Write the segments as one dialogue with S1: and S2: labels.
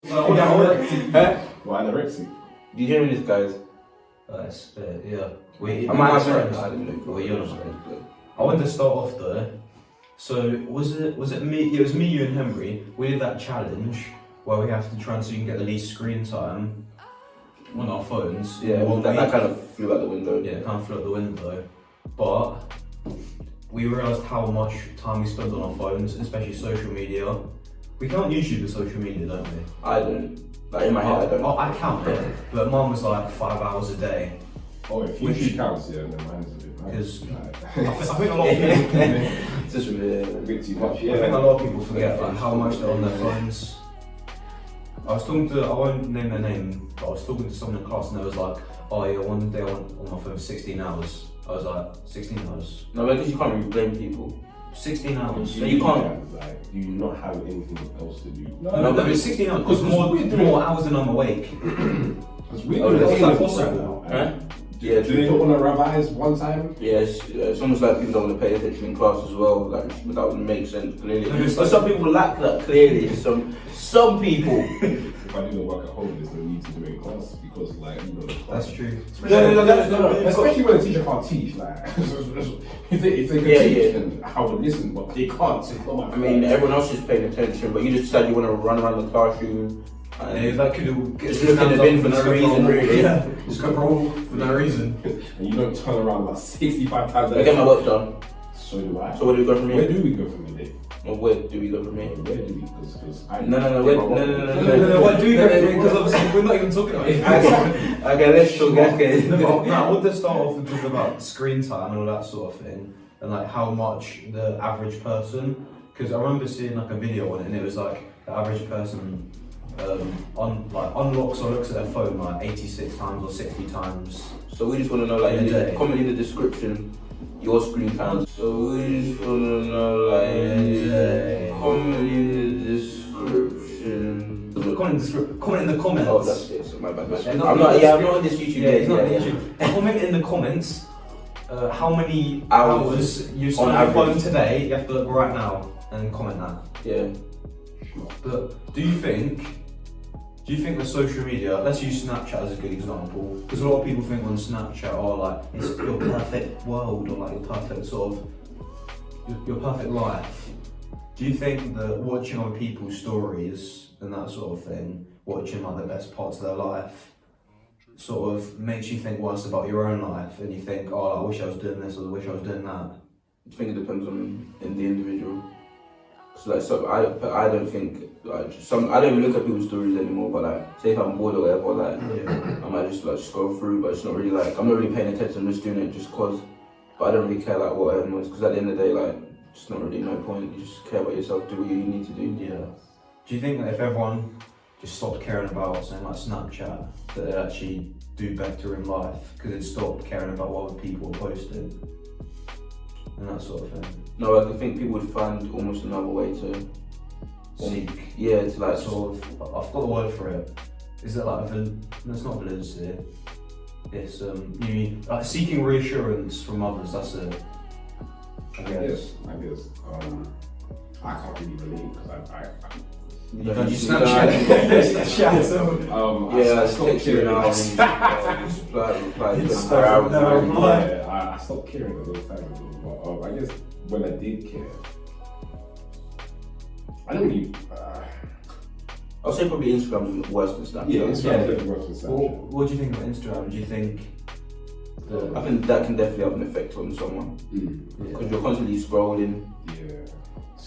S1: Why anorexic?
S2: Do you hear me, this guys?
S3: That's yeah.
S2: I might have friends.
S3: I wanted to start off though. So was it me? It was me, you, and Henry. We did that challenge where we have to try and so you can get the least screen time on our phones.
S2: Yeah, that kind of flew out the window.
S3: Yeah, it kind of flew out the window. But we realised how much time we spend on our phones, especially social media. We count YouTube as social media, don't we?
S2: I don't. Like in my head, I don't.
S3: I count it, but mine was like 5 hours a day.
S1: Oh, if YouTube counts, yeah, then mine's a bit.
S3: Because I think a lot of people.
S2: It's just a bit too much.
S3: Yeah. I think a lot of people forget like how much they're on their phones. I was talking to, I won't name their name, but I was talking to someone in class and they was like, oh yeah, one day on my phone for 16 hours. I was like, 16 hours?
S2: No, because you can't really blame people. 16 hours.
S1: So you can't. Like, do you not have anything else to do?
S3: No, but it's 16 hours. Because more hours than I'm awake.
S1: Because we
S3: do
S1: it's
S3: that
S1: possible.
S2: Huh? Yeah,
S1: do they not want to revise one time?
S2: Yeah, it's almost like people don't want to pay attention in class as well. Like that would make sense clearly. But some people lack that clearly. Some people.
S1: If I do the work at home, there's no need to do it in class because, like, you know, the class.
S3: That's true.
S1: No. Especially when a teacher can't teach. Like, if they could teach, then I would listen, but they can't. So it's not my fault.
S2: I mean, everyone else is paying attention, but you just decide you want to run around the classroom.
S3: Yeah, that could have
S2: been for no reason, really.
S3: Yeah, just got roll for no reason.
S1: And you don't turn around like 65 times.
S2: I get my work done.
S1: So do I.
S2: So where do we go from here?
S1: Where do we go from here?
S2: Or where do we go from here?
S1: Where do we? Because
S2: No.
S3: What do we go from here? Because obviously we're not even talking about it.
S2: Okay, let's talk.
S3: No, I want to start off and talk about screen time and all that sort of thing, and like how much the average person. Because I remember seeing like a video on it, and it was like the average person unlocks or looks at their phone like 86 times or 60 times.
S2: So we just want to know, like, comment in the description your screen time. So we just want to know, like, comment in the description. Comment in the comments. Oh, that's it. So my bad. I'm not on this YouTube.
S3: Comment in the comments how many hours you spent on your phone today. You have to look right now and comment that.
S2: Yeah.
S3: But do you think the social media, let's use Snapchat as a good example, because a lot of people think on Snapchat, oh, like, it's your perfect world, or like your perfect sort of, your perfect life. Do you think that watching other people's stories and that sort of thing, watching like the best parts of their life, sort of makes you think worse about your own life, and you think, oh, I wish I was doing this, or I wish I was doing that?
S2: I think it depends on the individual. So like, I don't think like I don't even look at people's stories anymore. But like, say if I'm bored or whatever, like I might just like scroll through. But it's not really like I'm not really paying attention. I'm just doing it just cause. But I don't really care like what everyone is, because at the end of the day, like, it's not really no point. You just care about yourself, do what you need to do.
S3: Yeah. Do you think that if everyone just stopped caring about something like Snapchat, that they'd actually do better in life because they'd stop caring about what other people are posting and that sort of thing?
S2: No, I think people would find almost another way to
S3: seek.
S2: Yeah, to like
S3: sort of. I've got a word for it. Is it like that's not validity. It's like seeking reassurance from others. That's it.
S1: I guess. I can't really relate because I
S3: you don't use Snapchat.
S2: I stopped caring now.
S1: I stopped caring a long time ago. But I guess when I did care, I don't really.
S2: I'll say probably Instagram is worse than Snapchat.
S1: Yeah, Instagram is worse than Snapchat.
S3: What do you think about Instagram? Do you think?
S2: I think that can definitely have an effect on someone because you're constantly scrolling.
S1: Yeah.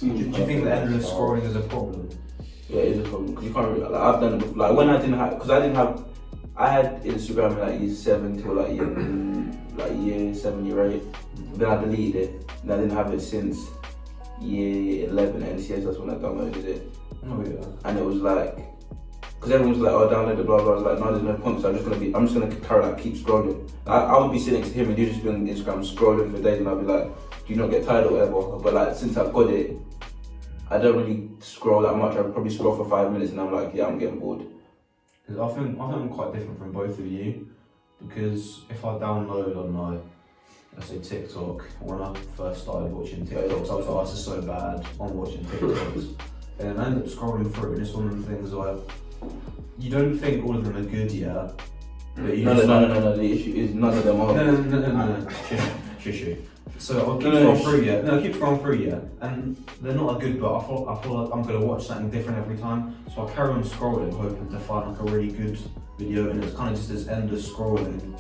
S3: Do you think that endless scrolling is a problem?
S2: Yeah, it is a problem because you can't really. Like, I've done it before. Like when I didn't have, because I had Instagram in like year 7 till like year 7, year 8. Then I deleted it, and I didn't have it since year 11 NCS. That's when I downloaded it.
S3: Oh yeah.
S2: And it was like, because everyone was like, oh, download the blah blah. I was like, no, there's no point. So I'm just gonna carry like keep scrolling. I would be sitting next to him and he'd just be on Instagram scrolling for days, and I'd be like, do you not get tired or whatever? But like since I've got it, I don't really scroll that much. I probably scroll for 5 minutes and I'm like, yeah, I'm getting bored.
S3: I think I'm quite different from both of you, because if I download on like, let's say TikTok, when I first started watching TikToks, I was like, oh, this is so bad, I'm watching TikToks. And I ended up scrolling through, and it's one of the things where you don't think all of them are good yet. But you
S2: No.
S3: just like-
S2: The issue is none of them are.
S3: No. Shush. So I'll keep scrolling through yet. No, keep scrolling through yet. And they're not a good, but I feel like I'm gonna watch something different every time. So I'll carry on scrolling, hoping to find like a really good video, and it's kind of just this endless scrolling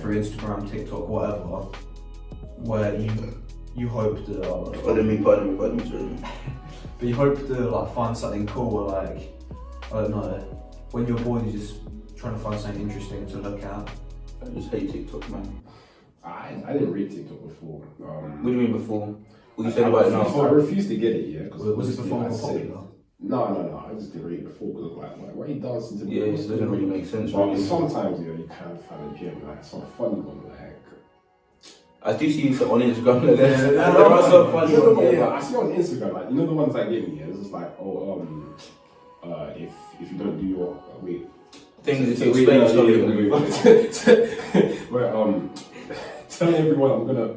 S3: through Instagram, TikTok, whatever, where you hope to.
S2: Pardon me, sorry.
S3: But you hope to like find something cool, or like I don't know, when you're bored, you're just trying to find something interesting to look at.
S2: I just hate TikTok, man.
S1: I didn't read TikTok before.
S2: What do you mean before? What you said about it now?
S1: I refused to get it, yeah.
S3: Was it before more popular?
S1: No. I just didn't read it before because like, why are you dancing to me?
S2: Yeah, it doesn't really make sense.
S1: But
S2: Really.
S1: sometimes, you can find a gym, like some funny one, like.
S2: I do see you on Instagram. There are some funny ones.
S1: Yeah, I see on Instagram, like, you know the ones I gave me, yeah? It's just like, if you don't do your wait.
S2: Things to explain something.
S1: Where tell everyone I'm gonna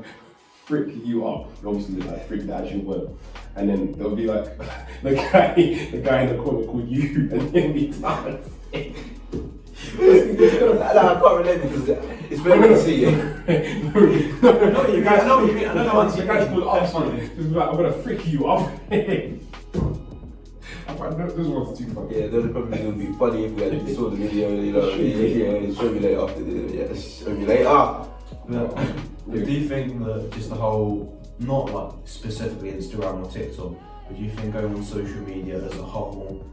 S1: frick you up. Obviously, like frick the actual word, and then there'll be like the guy in the corner called you, and then we dance.
S2: I can't relate because it's very good to see you.
S1: I know you guys. The guy's called up something. Just like, I'm gonna frick you up. I find those ones too funny.
S2: Yeah, those probably would be funny if we had saw the video. You know, show me later after the video. Yeah, show me later.
S3: Do you think that just the whole, not like specifically Instagram or TikTok, but do you think going on social media as a whole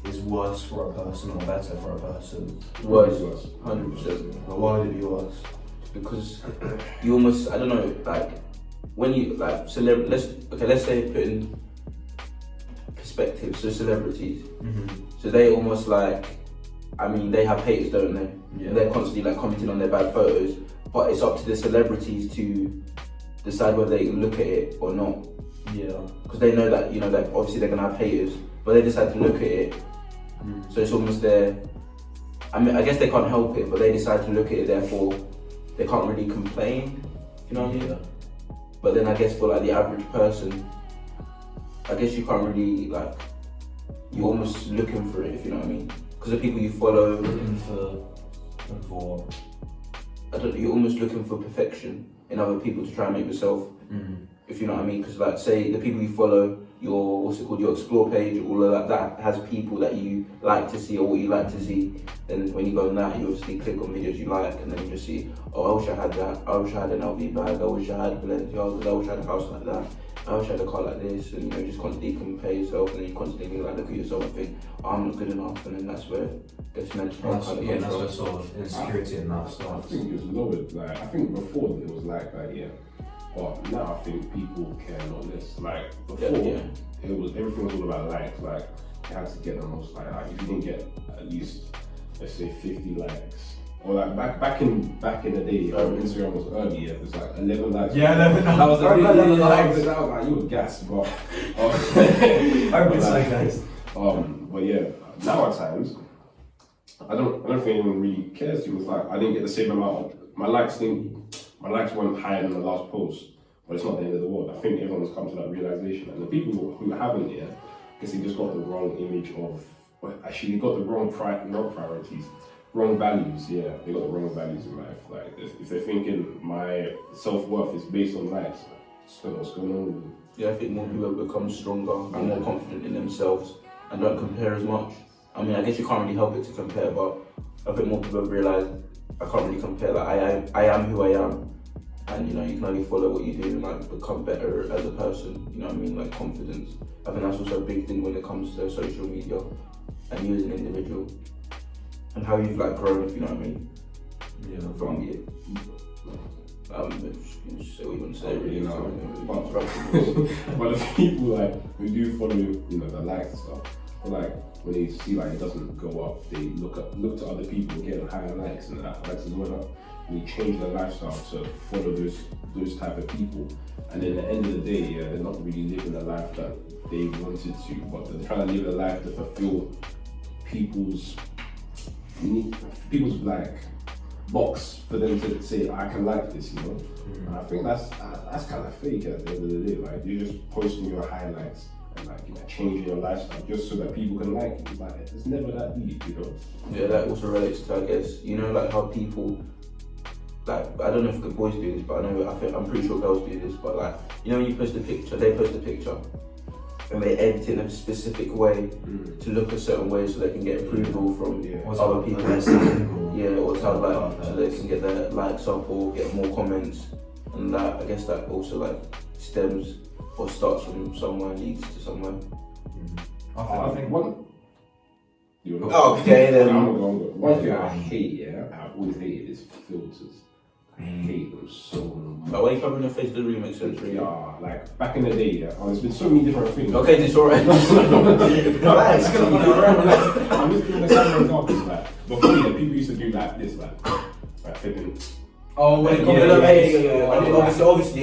S3: is worse for a person or better for a person?
S2: Worse, 100%.
S3: But why would it be worse?
S2: Because you almost, I don't know, like when you like let's say put in perspective. So celebrities, so they almost like, I mean, they have haters, don't they?
S3: Yeah.
S2: They're constantly like commenting on their bad photos. But it's up to the celebrities to decide whether they look at it or not.
S3: Yeah.
S2: Because they know that, that obviously they're gonna have haters, but they decide to look at it. So it's almost their, I mean, I guess they can't help it, but they decide to look at it, therefore they can't really complain, you know what I mean? But then I guess for like the average person, I guess you can't really like, you're almost looking for it, if you know what I mean? Because the people you follow,
S3: Looking for
S2: you're almost looking for perfection in other people to try and make yourself, if you know what I mean. Because like, say the people you follow, your your explore page, all of that has people that you like to see or what you like to see. Then when you go on that, you obviously click on videos you like, and then you just see, oh, I wish I had that. I wish I had an LV bag. I wish I had Balenciaga. I wish I had a house like that. I wish I had a car like this, and just constantly compare yourself, and then you constantly like look at yourself and think, oh, I'm not good enough, and then that's where this mental health kind of comes
S3: that's
S2: from.
S3: where sort of insecurity and that
S1: I
S3: stuff.
S1: think it was lowered. Like I think before it was like that, yeah. But now I think people care a lot less. Like before, it was everything was all about likes. Like you had to get the most. Like if you didn't get at least, let's say 50 likes, or like back in the day, Instagram was early. Yeah, it was like 11 likes.
S3: Yeah, 11
S1: That was a big
S3: 11
S1: likes.
S3: likes.
S1: That was like you were gassed, but.
S3: I'm just like guys.
S1: But yeah, now at times, I don't think anyone really cares too much. Like I didn't get the same amount. My likes weren't higher than the last post, but it's not the end of the world. I think everyone's come to that realization, and the people who haven't yet, I guess they just got the wrong image of. Well, actually, they got the wrong priorities, wrong values. Yeah, they got the wrong values in life. Like if they're thinking my self-worth is based on likes, I don't know what's going on with them.
S2: Yeah, I think more people have become stronger and more confident in themselves and don't compare as much. I mean, I guess you can't really help it to compare, but I think more people have realised I can't really compare. Like I am who I am, and you can only follow what you do and like become better as a person. You know what I mean? Like confidence. I think that's also a big thing when it comes to social media and you as an individual and how you've like grown. If you know what I mean?
S3: Yeah.
S2: From you. Just say what you want to say, really.
S1: But the people like who do follow, the likes and stuff, but like when they see like it doesn't go up, they look to other people getting higher likes and that likes is going up, and they change their lifestyle to follow those type of people. And then at the end of the day, they're not really living the life that they wanted to, but they're trying to live a life to fulfill people's like box for them to say I can like this, And I think that's kind of fake at the end of the day. Like you're just posting your highlights, like changing your lifestyle just so that people can like you. Like it's never that deep, you know.
S2: Yeah, that also relates to, I guess, you know, like how people, like, I don't know if the boys do this, but I'm pretty sure girls do this, but like, you know, when you post a picture, they post a picture, and they edit it in a specific way to look a certain way so they can get approval from other people. Yeah, or to like, so they can get their likes up or get more comments, and that, I guess that also like stems or starts from somewhere, leads to somewhere.
S3: I think
S1: one.
S2: Okay, then.
S1: One thing I hate, I've always hated is filters. I hate them so much.
S2: Like, why are you covering your face? Doesn't really make sense, really.
S1: Yeah, like back in the day, there's been so many different things.
S2: Okay, this alright.
S1: I'm just giving the camera examples. Like before, people used to do like this, like flipping.
S3: Oh, wait,
S2: obviously,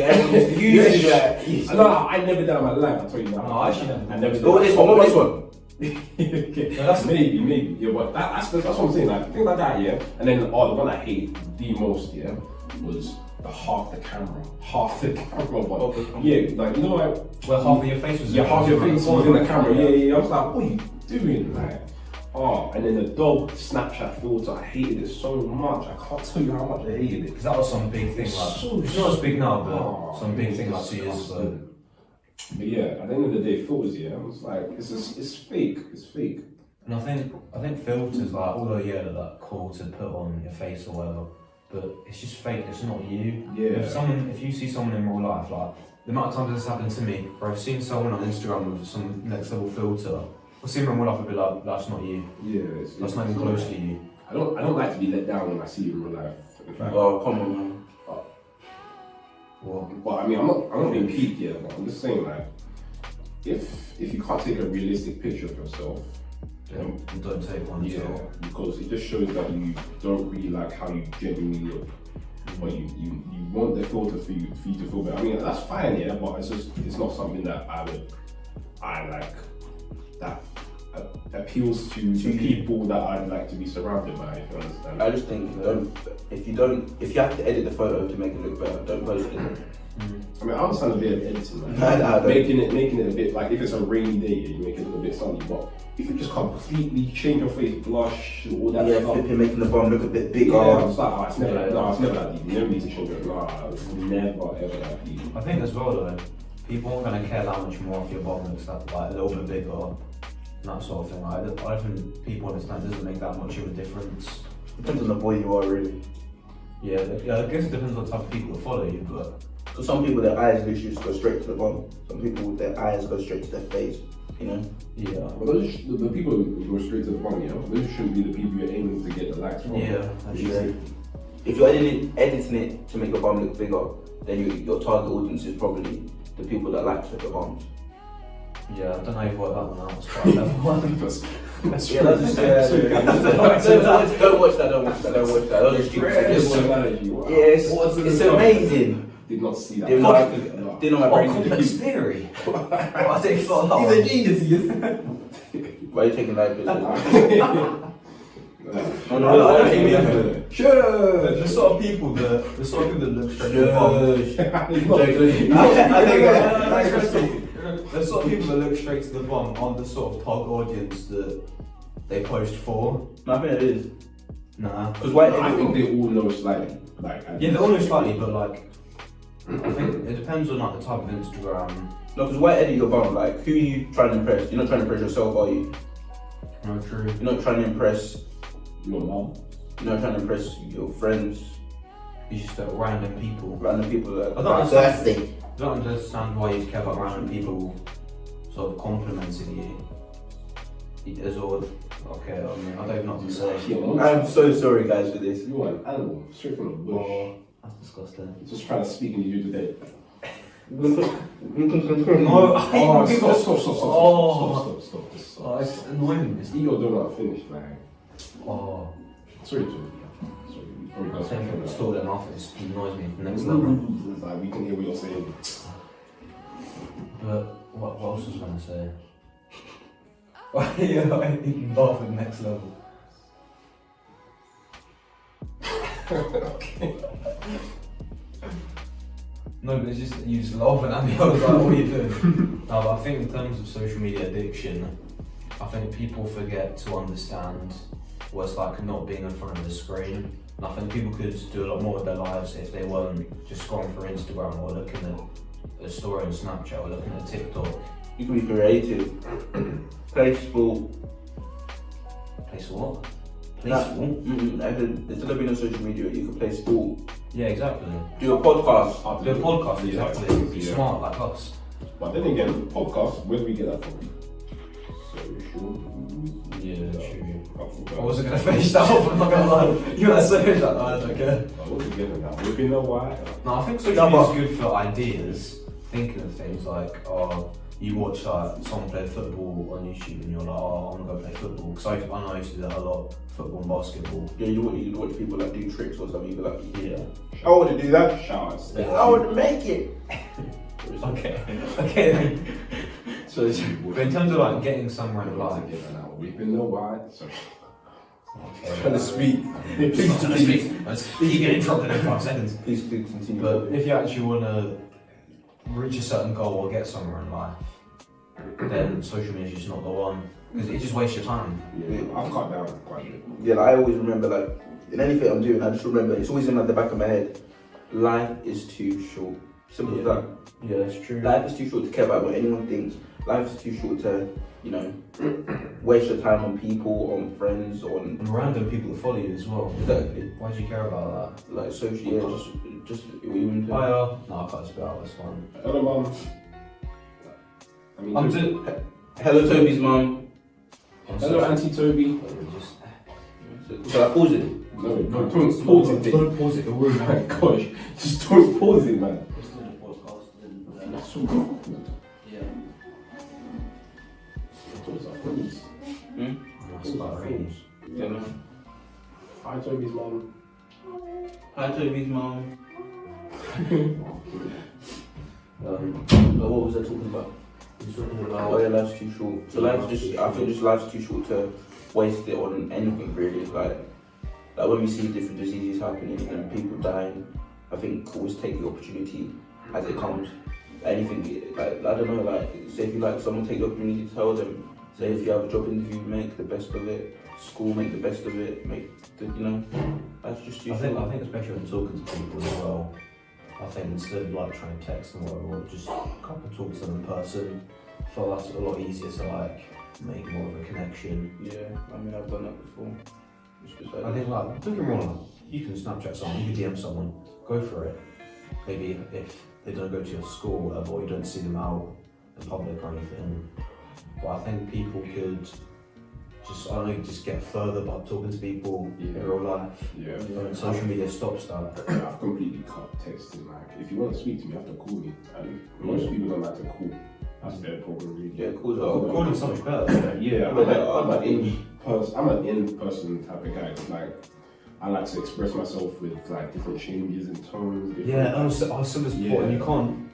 S2: everyone used to that.
S1: No, I never done in my life. I tell you that.
S3: No, I actually never.
S1: I never did.
S2: What this one? What this one?
S1: Okay. No, that's maybe, yeah, but that's what I'm saying, like things like that, yeah. And then the one I hate the most, yeah, was the half the camera, but yeah, like you know, like
S3: Well, half of your face was
S1: half your face was in the camera, yeah. I was like, what are you doing, like? Oh, and then the dog Snapchat filter, I hated it so much. I can't tell you how much I hated it.
S3: Because that was some big thing, like,
S1: So
S3: it's not as big now, but some big thing like 2 years ago.
S1: But yeah, at the end of the day, filters, I was like, it's fake. It's fake.
S3: And I think filters, like, although they're like cool to put on your face or whatever, but it's just fake. It's not you.
S1: Yeah.
S3: If you see someone in real life, like the amount of times this happened to me, where I've seen someone on Instagram with some next level filter, I'll see them in real life and be like, that's not you.
S1: Yeah,
S3: That's not even close to you.
S1: I don't like to be let down when I see you in real life. In fact,
S2: Oh, come on, man.
S3: What?
S1: but I mean, I'm not being peaked yet, but I'm just saying, like, if you can't take a realistic picture of yourself, then
S3: Don't take one.
S1: yeah, because it just shows that you don't really like how you genuinely look, but you want the filter for you to feel better. I mean, that's fine, yeah, but it's not something that I like that appeals to people that I'd like to be surrounded by. If you understand?
S2: I just think if you have to edit the photo to make it look better, don't post it.
S1: I mean, I understand a bit of editing,
S2: No,
S1: making it a bit like if it's a rainy day, you make it look a bit sunny. But if you just completely change your face, blush, all that
S2: Yeah,
S1: stuff,
S2: flipping, making the bum look a bit bigger.
S1: yeah, it's like, oh, it's never that deep. You never need to change it. Nah, it's never ever that deep.
S3: I think as well though, people aren't going to care that much more if your bottom looks like a little bit bigger, that sort of thing. Like, I don't think people understand it doesn't make that much of a difference.
S2: Depends on the boy you are, really.
S3: Yeah, I guess it depends on the type of people that follow you, but
S2: So some people, their eyes literally just go straight to the bum. Some people, their eyes go straight to their face. You know.
S3: yeah.
S1: But those the people who go straight to the point, you know, those shouldn't be the people you're aiming to get the likes from.
S3: Yeah, actually.
S2: If you're editing it to make your bum look bigger, then your target audience is probably the people that like to look at bums.
S3: Yeah, I don't know if you worked that one out. It's quite a level one.
S1: That's
S2: Yeah, that's just don't watch that. Those are stupid. Yes, it's amazing.
S1: Did not see that.
S2: Didn't know my brain.
S3: Complex theory. What I think it's not
S2: He's a genius. He is. Why are you taking that picture? No,
S3: Sure. The sort of people that look straight to the bum. The sort of people that look straight to the bum aren't the sort of target audience that they post for.
S2: No, I think it is.
S3: Nah.
S2: Because why?
S1: I think they all know slightly.
S3: Yeah, they all know slightly, but like, I think it depends on like the type of Instagram.
S2: No, because why edit your bum? Like, who are you trying to impress? You're not trying to impress yourself, are you?
S3: No, true.
S2: You're not trying to impress.
S1: your mom.
S2: You're not trying to impress your friends.
S3: You just random people.
S2: Random people that
S3: I don't understand.
S2: thirsty.
S3: I don't understand why you care about random people sort of complimenting you. As all, okay, I mean, I don't know what to say.
S2: I'm so sorry, guys, for this.
S1: You are an animal, straight from the bush.
S3: Oh, that's disgusting.
S1: Just trying to speak into you today.
S3: No,
S1: Oh, stop.
S3: Oh, it's annoying.
S1: Eat your donut finished, man.
S3: Oh,
S1: Sorry, Jim. Sorry, we probably
S3: I
S1: got
S3: think
S1: something
S3: it
S1: like
S3: stole them off. It annoys me next
S1: that.
S3: level.
S1: Like, we can hear what you're saying.
S3: But what else was I going to say? Yeah, I think laugh at next level. No, but it's just you just laughing at me. I was like, what are you doing? No, but I think in terms of social media addiction, I think people forget to understand what it's like not being in front of the screen. And I think people could do a lot more with their lives if they weren't just scrolling through Instagram or looking at a story on Snapchat or looking at TikTok.
S2: You can be creative. Play sport.
S3: Play what? Play
S2: Nah,
S3: sport?
S2: Instead of being on social media, you can play sport.
S3: Yeah, exactly.
S2: Do a podcast.
S3: Do a podcast, exactly. Be
S1: Yeah.
S3: smart like us.
S1: But then again, podcast, where do we get that from? Social.
S3: Yeah, true. I
S1: I
S3: wasn't gonna finish that off, I'm not gonna lie. You gotta finish that, I don't care.
S1: what's the given now? We've been a while.
S3: No, I think social media is good for ideas, thinking of things like, you watch like someone play football on YouTube and you're like, oh, I'm gonna go play football. Because I know I used to do that a lot, football and basketball.
S2: Yeah, you'd watch people like do tricks or something. You'd be like,
S3: Yeah.
S2: I want to do that.
S1: Showers.
S2: I want to make it.
S3: Okay. Okay then. So, but in terms of like getting somewhere in life.
S1: We've been a while. So.
S3: Okay.
S2: Trying to speak.
S3: Please, trying to speak. You get interrupted in 5 seconds.
S2: Please continue.
S3: But if you actually want to reach a certain goal or get somewhere in life, then social media is just not the one. Because it just wastes your time.
S1: Yeah, I've cut down quite a bit.
S2: Yeah, like, I always remember, like, in anything I'm doing, I just remember, it's always in like the back of my head, life is too short. Simple as that.
S3: Yeah, that's true.
S2: Life is too short to care about what anyone thinks. Life is too short to, you know, waste your time on people, on friends, on...
S3: And random people that follow you as well.
S2: Exactly.
S3: Why do you care about that?
S2: Like, social, yeah, just even...
S3: No, I can't spit out this one.
S1: Hello, mum. I mean,
S3: I'm just...
S2: Hello, Toby's mum.
S1: hello, Auntie Toby.
S2: Shall I pause it?
S1: No, don't pause it.
S3: Don't pause it, it'll ruin
S1: Oh my
S3: it.
S1: gosh, just don't pause it, man.
S4: Just do the podcast and
S1: That's so good.
S4: yeah.
S1: Those are fools.
S3: That's about range.
S2: Yeah, no.
S1: Hi, Toby's mum.
S2: Hi, Toby's mum. What was I talking about? Oh yeah, life's too short. So I think just life's too short to waste it on anything really. Like when we see different diseases happening and people dying, I think always take the opportunity as it comes. Anything, like, I don't know, like, say if you like someone, take the opportunity to tell them. Say if you have a job interview, make the best of it. School, make the best of it. That's just too
S3: I
S2: short.
S3: think especially when talking to people as well, I think instead of like trying to text and whatever, just come and talk to them in person. I feel that's a lot easier to like make more of a connection.
S2: Yeah, I mean, I've done that before.
S3: I think like, don't get me wrong, you can Snapchat someone, you can DM someone, go for it. Maybe if they don't go to your school or whatever, or you don't see them out in public or anything. But I think people could just, I don't know, just get further by talking to people in real life.
S1: Yeah.
S3: And social media stops that.
S1: I've completely cut texting. Like, if you want to speak to me, you have to call me. And most people don't like to call. That's their problem, really.
S2: Yeah, cool.
S3: Calling's so much better.
S1: Yeah, I'm an in-person type of guy. 'Cause, like, I like to express myself with like different changes and tones.
S3: Yeah, I was said this before, and you can't.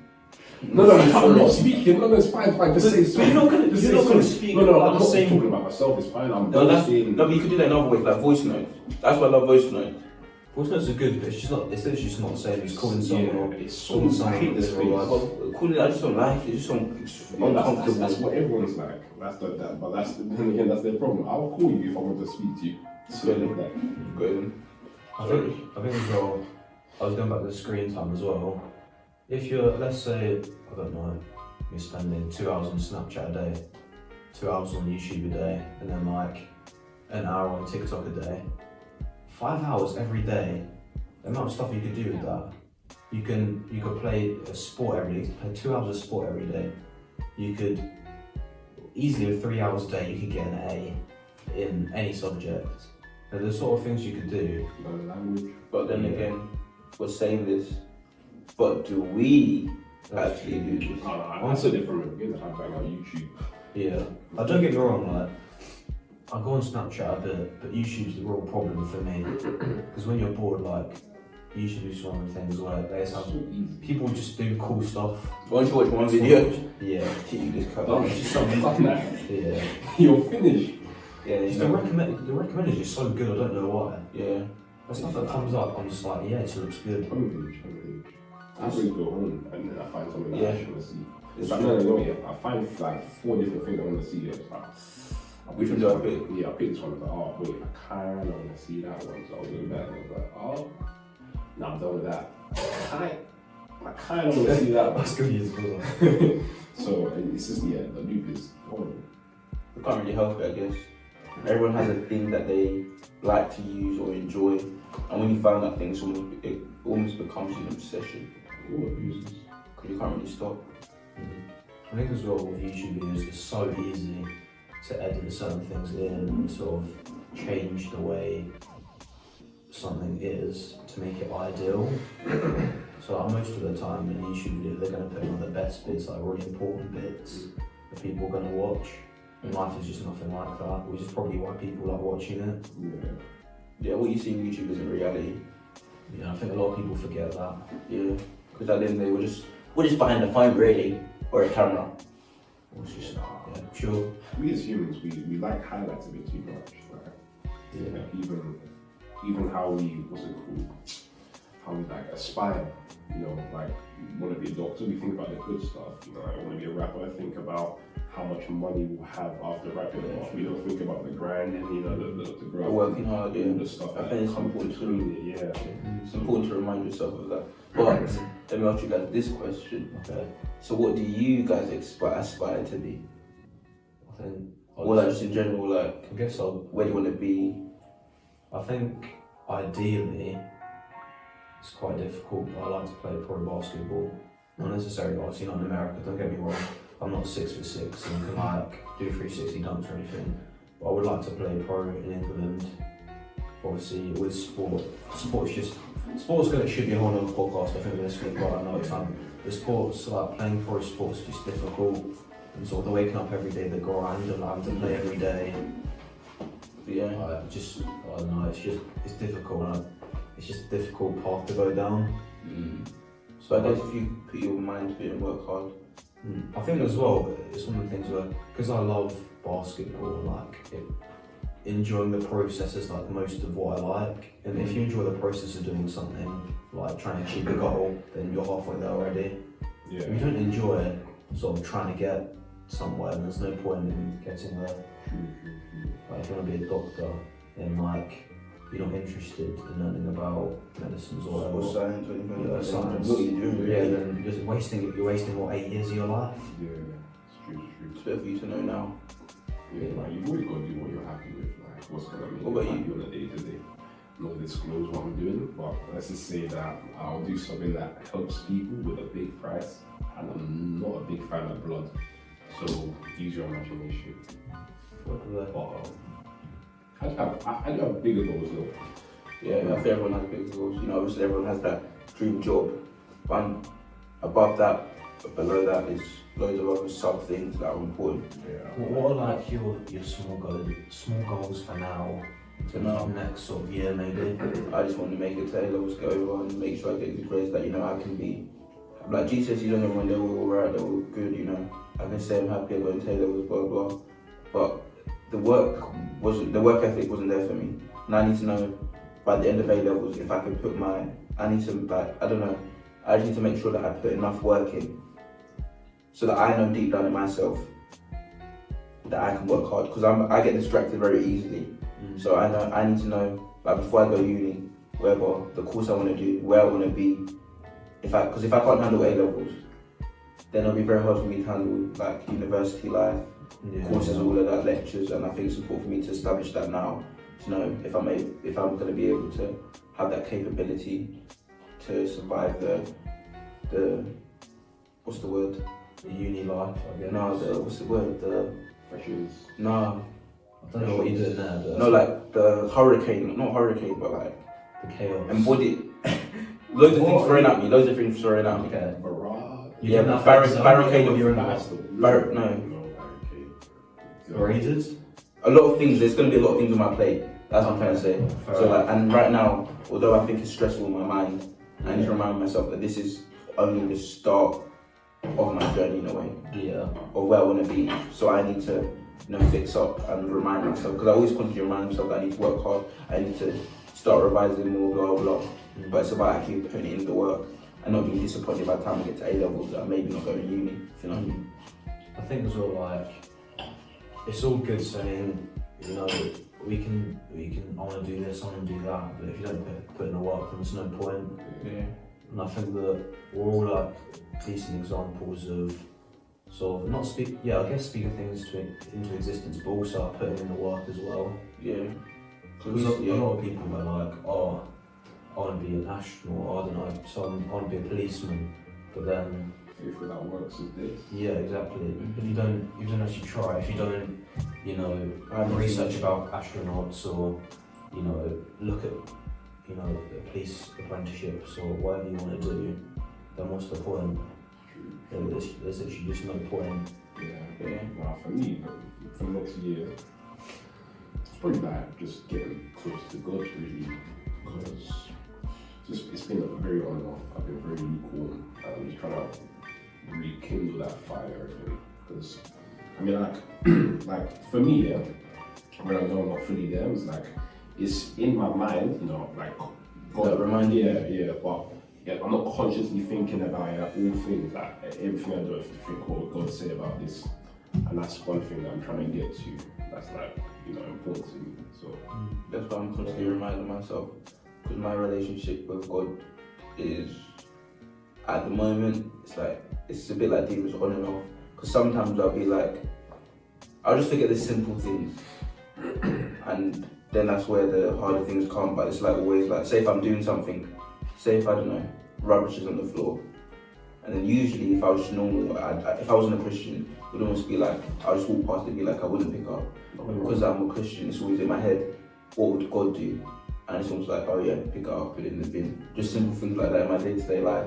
S1: No, I'm not speaking. No, it's fine. Just say sorry.
S3: You're not gonna
S1: sorry.
S3: speak.
S1: No, I'm
S3: the
S1: not
S3: same.
S1: talking about myself. It's fine. I'm
S2: No,
S1: saying.
S2: but you could do that another way, like voice notes. That's why I love voice notes.
S3: Voice notes are good, but it's just not. It's literally just not the same as calling someone or
S1: it's so.
S3: calling
S1: I
S3: someone
S1: hate this
S3: in
S1: space.
S3: real life.
S2: Well, cool, I just don't like it. It's just uncomfortable.
S1: That's what everyone's like. But then again, that's their problem. I'll call you if I want to speak to you. So like that.
S2: Go ahead.
S3: I think as well. I was going back to the screen time as well. If you're, let's say, I don't know, you're spending 2 hours on Snapchat a day, 2 hours on YouTube a day, and then like an hour on TikTok a day. 5 hours every day. The amount of stuff you could do with that. You could play a sport every day. Play 2 hours of sport every day. You could easily with 3 hours a day. You could get an A in any subject. And the sort of things you could do.
S1: Learn language.
S2: But then again, we're saying this, but do we actually do this?
S1: I said it from the beginning. I bang on YouTube.
S3: Yeah. Don't get me wrong, like, I go on Snapchat a bit, but YouTube's the real problem for me. Because when you're bored, like, YouTube is one of the things where they have people just do cool stuff.
S2: Why don't you watch one video?
S3: Yeah.
S2: Teach you this cut.
S1: Oh, just something like that.
S3: Yeah.
S1: You're finished.
S2: Yeah,
S3: Just the recommended is just so good, I don't know why.
S2: Yeah.
S3: The stuff that comes up, I'm just like, yeah, it looks good.
S1: Homepage. I always go home and then I find something that I
S2: Yeah.
S1: actually want to see.
S2: It's
S1: But
S2: true.
S1: no, yeah, I find like 4 different things I want to see. It's like,
S2: Which one do I pick?
S1: Yeah, I picked this one. I was like, oh wait, I kind of want to see that one. So I was looking back and I was like, oh, no, I'm done with that. I kind of want to see that one. So it's just, yeah, the loop is horrible.
S2: We can't really help it, I guess. Everyone has a thing that they like to use or enjoy, and when you find that thing, it almost becomes an obsession
S1: All abusers.
S2: because you can't really stop.
S3: I think as well with YouTube videos, it's so easy to edit certain things in and sort of change the way something is to make it ideal. So like most of the time in a YouTube video, they're going to put in the best bits, like really important bits that people are going to watch. And life is just nothing like that, which is probably why people like watching it.
S1: Yeah.
S2: Yeah, what you see on YouTube isn't reality.
S3: Yeah, I think a lot of people forget that.
S2: Yeah, because at the end of the day, we're just behind the phone really, or a camera.
S3: It's just, yeah, sure.
S1: We as humans, we like highlights a bit too much. Like,
S3: Yeah.
S1: Even how we, what's it called? How we like aspire, you know, like want to be a doctor, we think about the good stuff, you know, I want to be a rapper, I think about how much money we'll have after rapping a lot. We don't think about the grind and, you know, the growth.
S2: Working hard, yeah.
S1: All the stuff
S2: I
S1: that
S2: think it's
S1: comes
S2: important
S1: between it, yeah.
S2: It's important to remind yourself of that. But let me ask you guys this question.
S3: Okay.
S2: So what do you guys aspire to be?
S3: I think,
S2: Or like just in general, like
S3: I guess I'll,
S2: where do you want to be?
S3: I think ideally it's quite difficult, but I like to play pro basketball. Not necessarily, obviously not in America, don't get me wrong. I'm not 6'6" and can like do 360 dunks or anything. But I would like to play pro in England. Obviously with sports should be a whole other podcast. I think we're going to speak about another time. The sports, like playing pro sports is just difficult. And sort of the waking up every day, the grind and having to play every day.
S2: Yeah.
S3: I don't know, it's difficult and it's just a difficult path to go down.
S2: So I guess if you put your mind to it and work hard.
S3: I think as well, it's one of the things where, because I love basketball, enjoying the process is like most of what I like. And if you enjoy the process of doing something, like trying to achieve a goal, then you're halfway there already.
S1: Yeah.
S3: If you don't enjoy sort of trying to get somewhere, then there's no point in getting there. Like if you want to be a doctor, then like you're not interested in learning about medicines or
S2: Or
S3: whatever.
S2: science or anything.
S3: Yeah,
S2: like that.
S3: science.
S2: What are you doing?
S3: Yeah,
S2: Really?
S3: then you're wasting what, 8 years of your life?
S1: Yeah, it's true.
S2: It's better for you to know now.
S1: Yeah, like you've always got to do what you're happy with, like what's gonna make
S2: What
S1: you
S2: about
S1: happy on a day to day. Not disclose what I'm doing, but let's just say that I'll do something that helps people with a big price, and I'm not a big fan of blood. So use your imagination. I do have bigger goals though.
S2: Yeah, I think everyone has big goals. You know, obviously everyone has that dream job. But above that, below that is loads of other sub things that are important.
S1: Yeah.
S3: What are like your small goals for now?
S2: For now.
S3: Next sort of year maybe?
S2: I just want to make it to A-levels, go over and make sure I get good grades that, you know, I can be. Like GCSEs, don't get me wrong, they were alright, they were good, you know. I can say I'm happy I got into A-levels, blah, blah. But the work ethic wasn't there for me. And I need to know by the end of A-levels if I can put I just need to make sure that I put enough work in so that I know deep down in myself that I can work hard, because I get distracted very easily. So I need to know, like before I go uni, whatever the course I want to do, where I want to be. Because if I can't handle A-levels, then it'll be very hard for me to handle like university life, courses, all of that, lectures, and I think it's important for me to establish that now. To know if I'm going to be able to have that capability to survive the what's the word?
S3: The uni life, I guess.
S2: No, what's the word?
S1: Freshers.
S2: No.
S3: I don't know what you're doing there, but
S2: No, like the hurricane, not hurricane, but like
S3: the chaos.
S2: embodied. Loads of things thrown at me. Loads of things thrown at me.
S3: Okay.
S1: Barrage.
S2: Yeah,
S3: but
S2: barricade of
S3: you're in
S1: That's
S3: the
S1: the
S2: no.
S1: barricade.
S3: raided.
S2: A lot of things. There's going to be a lot of things on my plate. That's what I'm trying to say.
S3: Fair
S2: So
S3: enough.
S2: like, and right now, although I think it's stressful in my mind, I need to remind myself that this is only the start of my journey in a way,
S3: Yeah.
S2: of where I want to be. So I need to, fix up and remind myself, because I always constantly remind myself that I need to work hard. I need to start revising more, blah blah. But it's about actually putting in the work. and not being disappointed by the time I get to A levels that I'm maybe not going to uni. If you know what I mean?
S3: I think as well, like, it's all good saying, you know, we can, I want to do this, I want to do that, but if you don't put in the work, then there's no point.
S2: Yeah.
S3: And I think that we're all like decent examples of sort of not speaking things into existence, but also putting in the work as well.
S2: Yeah.
S3: Because a lot of people are like, oh, I want to be an astronaut, or I don't know, so I want to be a policeman, but then
S1: If without works is this.
S3: yeah, exactly. If you don't actually try, if you don't, you know,
S2: I'm
S3: research about astronauts or, you know, look at, you know, police apprenticeships or whatever you want to do, then what's the point? There's actually just no point.
S1: Yeah. Well, for me, for next year, it's probably like just getting close to God, really, because it's been a very on and off. I've been very lukewarm. I'm just trying to rekindle that fire again, because I mean, like for me, yeah, when I know I'm not fully there, it's like it's in my mind, you know, like God,
S2: That remind you.
S1: yeah, but yeah, I'm not consciously thinking about it, all things, like everything I do, I think what would God say about this, and that's one thing that I'm trying to get to. That's like, you know, important to me. So
S2: That's why I'm constantly reminding myself, because my relationship with God is, at the moment, it's a bit like Deepin's on and off. Because sometimes I'll just forget the simple things, and then that's where the harder things come. But it's like always like, say if I'm doing something, say if I don't know, rubbish is on the floor, and then usually if I was just normal, if I wasn't a Christian, it would almost be like I'll just walk past it and be like I wouldn't pick up. But because I'm a Christian, it's always in my head, what would God do? And it's almost like, oh yeah, pick it up, put it in the bin. Just simple things like that in my day-to-day life.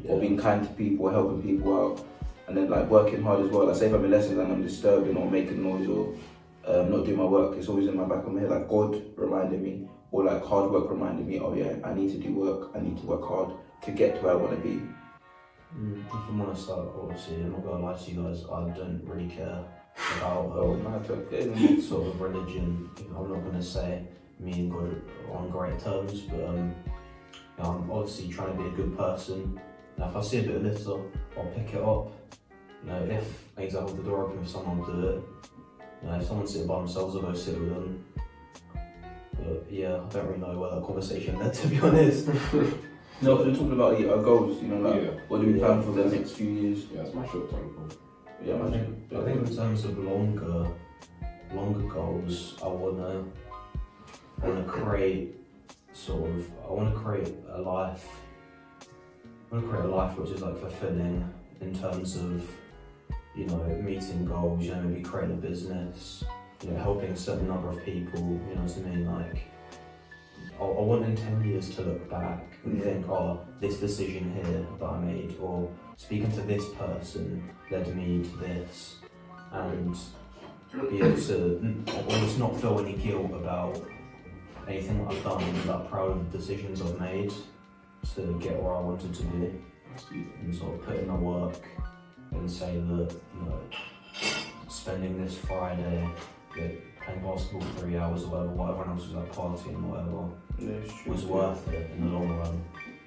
S3: Yeah.
S2: Or being kind to people, or helping people out, and then like working hard as well. Like say if I'm in lessons and I'm disturbing or making noise or not doing my work, it's always in my back of my head, like God reminding me, or like hard work reminding me, oh yeah, I need to do work, I need to work hard to get to where I want to be.
S3: If I'm honest, like, obviously, I'm not gonna lie to you guys, I don't really care about sort of religion. I'm not gonna say me and God are on great terms, but you know, I'm obviously trying to be a good person. Now, if I see a bit of litter, I'll pick it up. You know, if, for example, the door open, if someone will do it. You know, if someone's sitting by themselves, I'll go sit with them. But yeah, I don't really know where that conversation led, to be honest.
S2: No, we're talking about our goals, you know, like
S1: Yeah.
S2: what do we plan for the next few years?
S1: yeah, it's my short-term goal.
S2: Yeah,
S3: I think in terms of longer goals, I wanna create a life. I want to create a life which is like fulfilling in terms of, you know, meeting goals. You know, maybe creating a business. You know, helping a certain number of people. You know what I mean? Like, I want in 10 years to look back and think, oh, this decision here that I made, or speaking to this person led me to this, and be able to almost not feel any guilt about anything that I've done, and like proud of the decisions I've made to get where I wanted to be, and sort of put in the work and say that, you know, spending this Friday playing basketball for 3 hours or whatever everyone else was like partying or whatever, was worth it in the long run,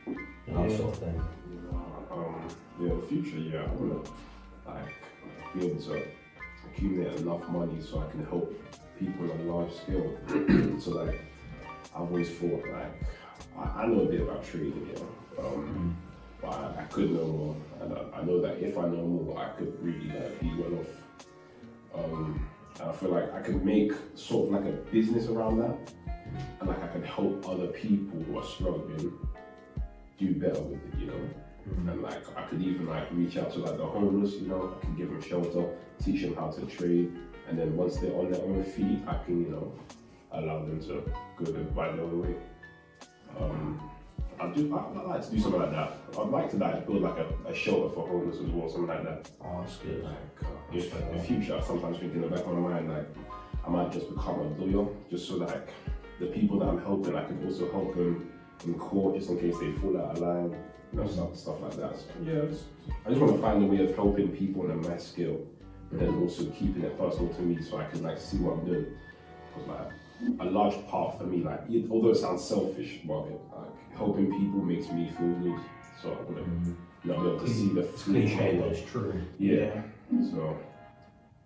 S3: you know, that sort of thing.
S1: Yeah, in the future, yeah, I wanna like be able to accumulate enough money so I can help people on a large scale. So like, I've always thought like, I know a bit about trading, yeah, but I could know more, and I know that if I know more, I could really like be well off. And I feel like I could make sort of like a business around that, and like I can help other people who are struggling do better with it, you know. And like I could even like reach out to like the homeless, you know, I can give them shelter, teach them how to trade, and then once they're on their own feet, I can, you know, allow them to go by their own way. I'd like to do something like that. I'd like to like build like a shelter for homeless as well, something like that.
S3: Oh, that's good.
S1: Like if in the future, I sometimes think in the back of my mind, like I might just become a lawyer, just so like the people that I'm helping, I can also help them in court, just in case they fall out of line, you know, stuff like that. So yeah, I just want to find a way of helping people on a mass scale, but then also keeping it personal to me, so I can like see what I'm doing. Because like a large part for me, like although it sounds selfish, but like helping people makes me feel good. so I wouldn't not be able to see the
S3: It's cliche, but it's true.
S1: Yeah. So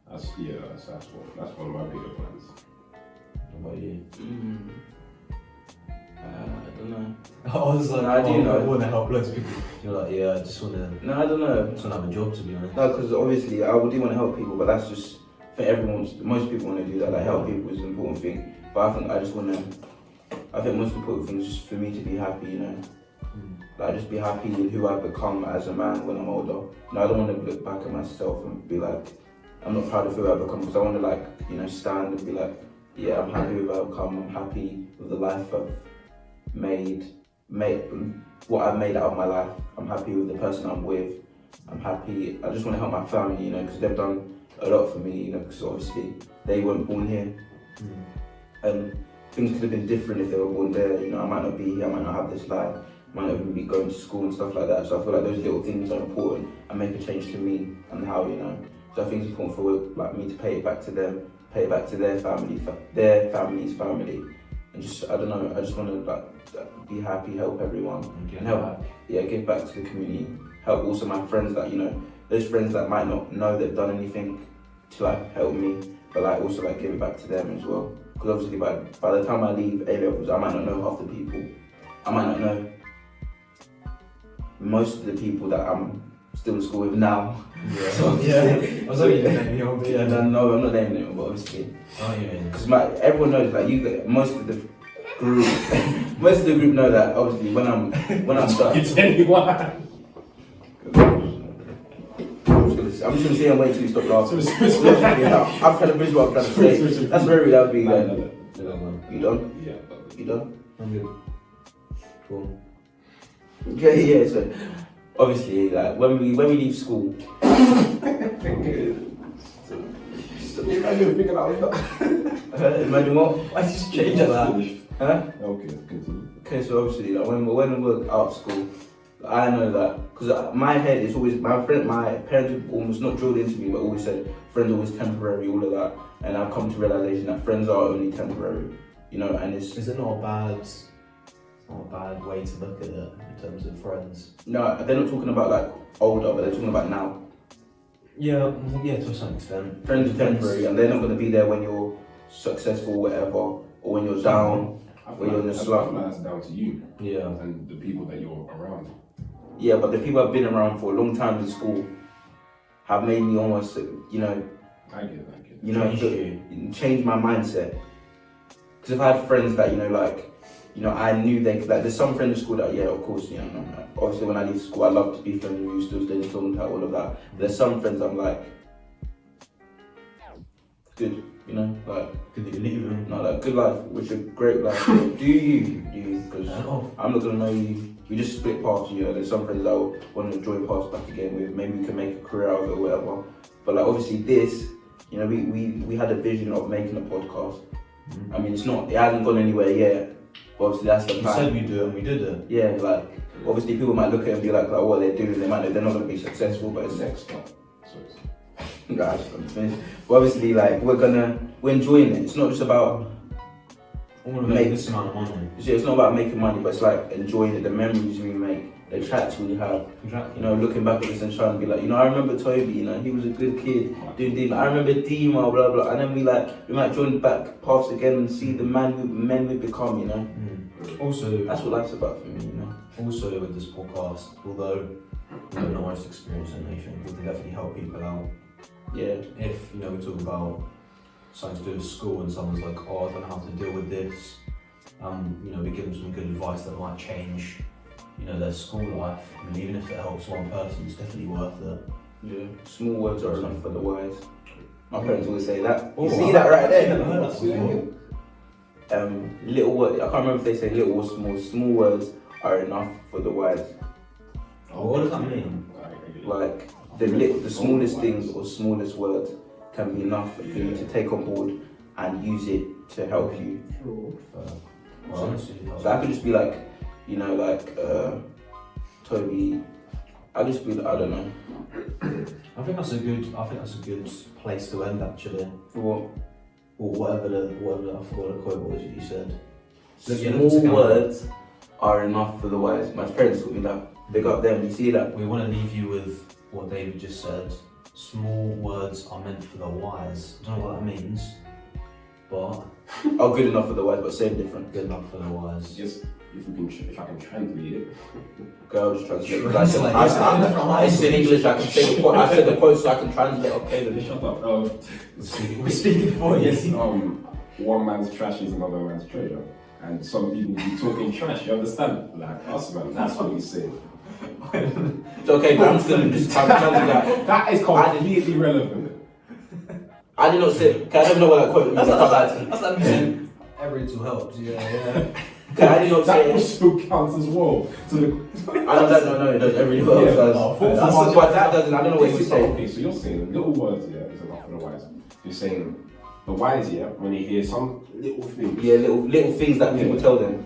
S1: that's one of my bigger plans.
S3: What about you?
S2: I don't know.
S3: I was like,
S2: I do know.
S3: I want to help loads of people. You're like, yeah, I just want to.
S2: No, I don't know.
S3: Just want to have a job, to be honest.
S2: No, because obviously I do want to help people, but that's just for most people want to do that. Like help people is an important thing. But I think I just want to. I think most important thing is just for me to be happy, you know. Like just be happy with who I've become as a man when I'm older. No, I don't want to look back at myself and be like, I'm not proud of who I've become, because I want to like, you know, stand and be like, yeah, I'm happy with who I've become. I'm happy with the life I've made what I've made out of my life. I'm happy with the person I'm with. I'm happy. I just want to help my family, you know, because they've done a lot for me, you know, because obviously they weren't born here. And things could have been different if they were born there. You know, I might not be here. I might not have this life. I might not even be going to school and stuff like that. So I feel like those little things are important and make a change to me and how, you know. So I think it's important for like me to pay it back to them, pay it back to their family, their family's family, and just I don't know. I just want to like be happy, help everyone, and help. Yeah, give back to the community. Help also my friends that, you know, those friends that might not know they've done anything to like help me, but like also like give it back to them as well. Because obviously by the time I leave A-levels, I might not know half the people. I might not know most of the people that I'm still in school with now.
S3: Yeah.
S2: So,
S3: I was only naming your
S2: yeah, no, I'm not naming them, but obviously.
S3: Oh, yeah.
S2: Because everyone knows that most of the group, most of the group know that obviously when I'm done.
S1: You tell me why.
S2: I'm just gonna say and wait till you stop laughing. I'm trying to bridge what I'm trying to say. That's very rude. That would be like. You done?
S1: Yeah.
S2: You done?
S3: I'm good. Cool.
S2: Yeah. So obviously, like when we leave school. Imagine what?
S3: Why did you just change that?
S2: Huh?
S1: Okay, continue.
S2: Okay, so obviously, like when we're out of school, I know that because my head is always my parents have almost not drilled into me, but always said friends are always temporary, all of that, and I've come to realization that friends are only temporary, you know, and it's.
S3: Is it not a bad way to look at it in terms of friends?
S2: No, they're not talking about like older, but they're talking about now.
S3: Yeah, to some extent.
S2: Friends are temporary, and they're not going to be there when you're successful, whatever, or when you're down, when you're in the slump.
S1: That's down to you.
S3: Yeah.
S1: And the people that you're around.
S2: Yeah, but the people I've been around for a long time in school have made me almost, you know,
S1: I get it.
S2: you know, change my mindset. Because if I had friends that, you know, like, you know, I knew they could, like, there's some friends in school that, yeah, of course, you know, obviously when I leave school, I love to be friends with you, still stay in contact, all of that. But there's some friends I'm like, good, you know, like,
S3: Good that you leave them.
S2: no, like, good life, wish a great life. Do you, because I'm not gonna know you. We just split paths, you know. There's some friends that I want to join paths back again with. Maybe we can make a career out of it or whatever. But like obviously this, you know, we had a vision of making a podcast. I mean, it hasn't gone anywhere yet. But obviously that's the
S3: You
S2: plan.
S3: said we do it and we did it.
S2: Yeah, like obviously people might look at it and be like what they're doing. They're not gonna be successful, but it's
S1: Next one.
S2: Right, I'm finished. But obviously, like we're enjoying it. It's not just about.
S3: I want to make this amount of money.
S2: It's not about making money, but it's like enjoying it, the memories we make, the chats we have.
S3: Exactly.
S2: You know, looking back at this and trying to be like, you know, I remember Toby, you know, he was a good kid doing Deepin. I remember Dima, blah blah. And then we might join back paths again and see the men we've become, you know.
S3: Also,
S2: That's what life's about for me, you know.
S3: Also with this podcast, although we're not the most experienced in anything, we can definitely help people out.
S2: Yeah.
S3: If, you know, we talk about something to do with school and someone's like, oh, I don't know how to deal with this, you know, we give them some good advice that might change, you know, their school life. I mean, even if it helps one person, it's definitely worth it.
S2: Yeah. Small words are enough for the wise. My parents always say that.
S3: Oh,
S2: You see that right there?
S3: I've never heard that before.
S2: Little words, I can't remember if they say little or small. Small words are enough for the wise.
S3: Oh, what does that mean?
S2: Like the smallest things or smallest words can be enough for you to take on board and use it to help you. So I could just be like, you know, like Toby. I just be like, I don't know.
S3: I think that's a good place to end actually.
S2: What?
S3: Or whatever I forgot the quote was you said.
S2: Small words are enough for the wise. My parents taught me that. Big up them. You see that?
S3: We want to leave you with what David just said. Small words are meant for the wise. I don't know what that means, but
S2: Oh, good enough for the wise, but same different.
S3: good enough for the wise.
S1: Just if I can translate it.
S2: Okay, I'll just translate.
S3: Translate.
S2: I said in English. I can say the quote. I said the quote so I can translate. Okay, then.
S1: Shut up.
S3: We're speaking for you.
S1: One man's trash is another man's treasure. And some people be talking trash, you understand? Like us, man, that's what he's saying.
S2: It's okay, but I'm still just translate that.
S1: That is completely relevant.
S2: I did not say. Okay, I don't know what that quote means.
S3: That's like me. Every little helps. Yeah.
S2: Okay, I did not
S1: That
S2: say.
S1: also counts as well. To the
S2: I know that. No, it does. Every little
S1: Yeah,
S2: does. But that doesn't. I don't know what you say.
S1: Okay, so you're saying little words, yeah, is enough for the wise. You're saying the wise, yeah, when you hear some little things.
S2: Yeah, little things that people tell them.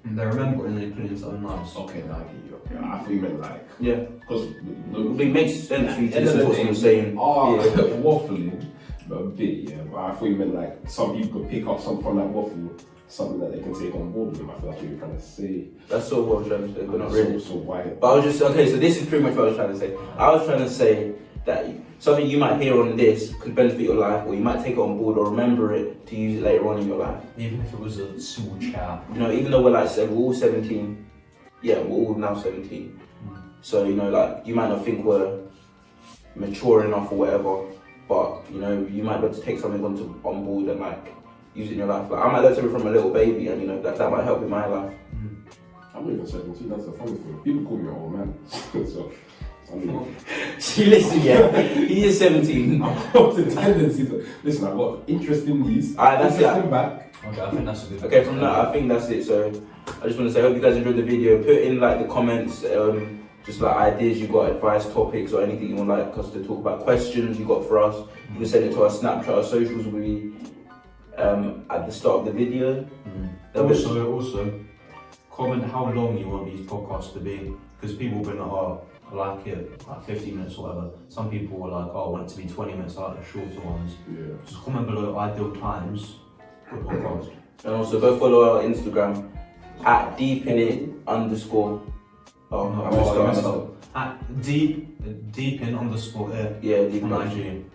S3: And they remember it and they put it in something nice.
S1: Okay, now I get you. Okay, I thought you meant like,
S2: Yeah,
S1: because
S2: it makes sense for you to listen to what someone's saying.
S1: Oh,
S2: Yeah.
S1: waffling, but a bit, yeah. But I thought you meant like some people could pick up something from that waffle, something that they can take on board with them. I feel like you were trying to say.
S2: That's sort of what I was trying to say, but not really.
S1: So why?
S2: But I was just, okay, so this is pretty much what I was trying to say. I was trying to say that something you might hear on this could benefit your life, or you might take it on board or remember it to use it later on in your life.
S3: Even if it was a small chat.
S2: You know, even though we're like, we're all 17, yeah, we're all now 17. So, you know, like, you might not think we're mature enough or whatever, but, you know, you might be able to take something on board and, like, use it in your life. Like, I might learn something from a little baby, and, you know, that might help in my life.
S1: I'm not even 17, that's the funny thing. People call me an old man. So, I mean,
S2: See, listen, yeah, he is 17.
S1: I've got the tendency to, listen, I've got interest in these.
S2: Alright, that's
S1: interesting back.
S3: Okay, I think that's a good.
S2: Okay, from that, I think that's it. So, I just want to say, I hope you guys enjoyed the video. Put in, like, the comments, just like ideas you got, advice, topics, or anything you would like us to talk about, questions you got for us. You can send it to our Snapchat, our socials will be at the start of the video.
S3: Also, comment how long you want these podcasts to be, because people have been like, oh, I like it, like 15 minutes or whatever. Some people were like, oh, I want it to be 20 minutes, I like the shorter ones.
S1: Yeah.
S3: Just comment below ideal times for podcasts.
S2: And also, go follow our Instagram at deepin_. Oh, I messed up.
S3: At deepin_.
S2: Yeah,
S3: On
S2: deepin.
S3: IG.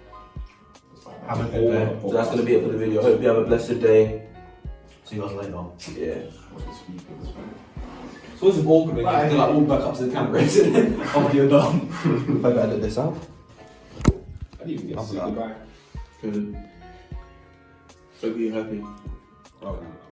S3: Have a good day.
S2: So that's going to be it for the video. Hope you have a blessed day.
S3: See you guys later.
S2: Yeah.
S4: So it's awkward when you have to like walk back up to the camera, isn't it? After you're done.
S2: Hope I edit this out.
S1: I didn't even get to say goodbye.
S2: Good. Hope you're happy.
S1: Oh,